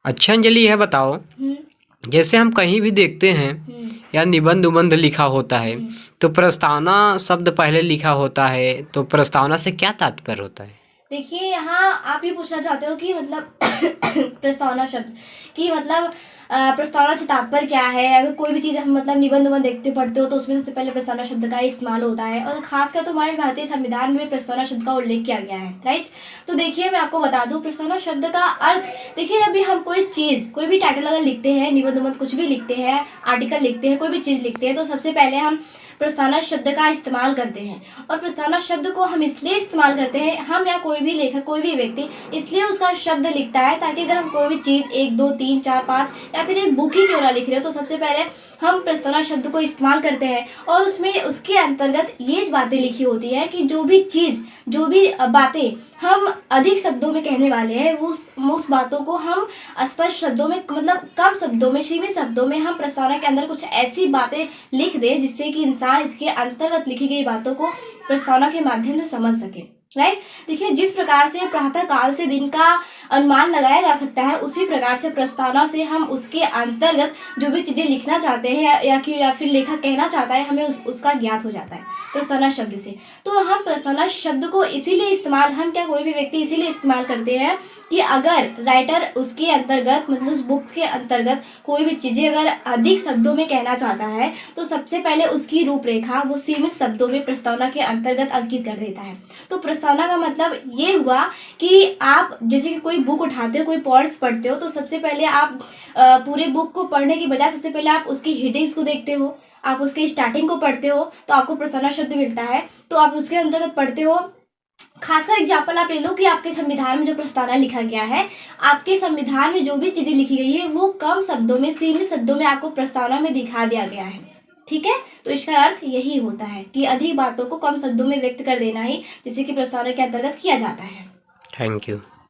अच्छा अंजलि, यह बताओ, जैसे हम कहीं भी देखते हैं या निबंध उबंध लिखा होता है तो प्रस्तावना शब्द पहले लिखा होता है, तो प्रस्तावना से क्या तात्पर्य होता है? देखिए, यहाँ आप ये पूछना चाहते हो कि मतलब प्रस्तावना शब्द की मतलब प्रस्तावना से तात्पर्य क्या है। अगर कोई भी चीज़ हम मतलब निबंध उबंध देखते पढ़ते हो तो उसमें सबसे पहले प्रस्तावना शब्द का इस्तेमाल होता है, और खासकर तो हमारे भारतीय संविधान में प्रस्तावना शब्द का उल्लेख किया गया है, राइट। तो देखिए, मैं आपको बता दूं प्रस्तावना शब्द का अर्थ। देखिए, अभी हम कोई चीज़, कोई भी टाइटल अगर लिखते हैं, निबंध उबंध कुछ भी लिखते हैं, आर्टिकल लिखते हैं, कोई भी चीज़ लिखते हैं, तो सबसे पहले हम प्रस्तावना शब्द का इस्तेमाल करते हैं। और प्रस्तावना शब्द को हम इसलिए इस्तेमाल करते हैं, हम या कोई भी लेखक, कोई भी व्यक्ति इसलिए उसका शब्द लिखता है ताकि अगर हम कोई भी चीज़ 1 2 3 4 5 या फिर एक बुक ही क्यों ना लिख रहे हो, तो सबसे पहले हम प्रस्तावना शब्द को इस्तेमाल करते हैं। और उसमें उसके अंतर्गत ये बातें लिखी होती है कि जो भी चीज़, जो भी बातें हम अधिक शब्दों में कहने वाले हैं, उस बातों को हम स्पष्ट शब्दों में, मतलब कम शब्दों में, सीमित शब्दों में हम प्रस्तावना के अंदर कुछ ऐसी बातें लिख दें जिससे कि इंसान इसके अंतर्गत लिखी गई बातों को प्रस्तावना के माध्यम से समझ सके, राइट। देखिए, जिस प्रकार से प्रातः काल से दिन का अनुमान लगाया जा सकता है, उसी प्रकार से प्रस्तावना से हम उसके अंतर्गत जो भी चीज़ें लिखना चाहते हैं या फिर लेखक कहना चाहता है, हमें उसका ज्ञात हो जाता है प्रस्तावना शब्द से। तो हम प्रस्तावना शब्द को इसीलिए इस्तेमाल, हम क्या कोई भी व्यक्ति इसीलिए इस्तेमाल करते हैं कि अगर राइटर उसके अंतर्गत, मतलब उस बुक के अंतर्गत कोई भी चीज़ें अगर अधिक शब्दों में कहना चाहता है, तो सबसे पहले उसकी रूपरेखा वो सीमित शब्दों में प्रस्तावना के अंतर्गत अंकित कर देता है। तो प्रस्तावना का मतलब ये हुआ कि आप जैसे कि कोई बुक उठाते हो, कोई पॉइंट्स पढ़ते हो, तो सबसे पहले आप पूरे बुक को पढ़ने की बजाय सबसे पहले आप उसकी हेडिंग्स को देखते हो, आप उसके स्टार्टिंग को पढ़ते हो, तो आपको प्रस्तावना शब्द मिलता है। तो आप उसके अंतर्गत पढ़ते हो। खासकर एग्जाम्पल आप ले लो कि आपके संविधान में जो प्रस्तावना लिखा गया है, आपके संविधान में जो भी चीज़ें लिखी गई है वो कम शब्दों में, सीमित शब्दों में आपको प्रस्तावना में दिखा दिया गया है, ठीक है। तो इसका अर्थ यही होता है कि अधिक बातों को कम शब्दों में व्यक्त कर देना ही, जिससे कि प्रस्तावना के अंतर्गत किया जाता है। Thank you.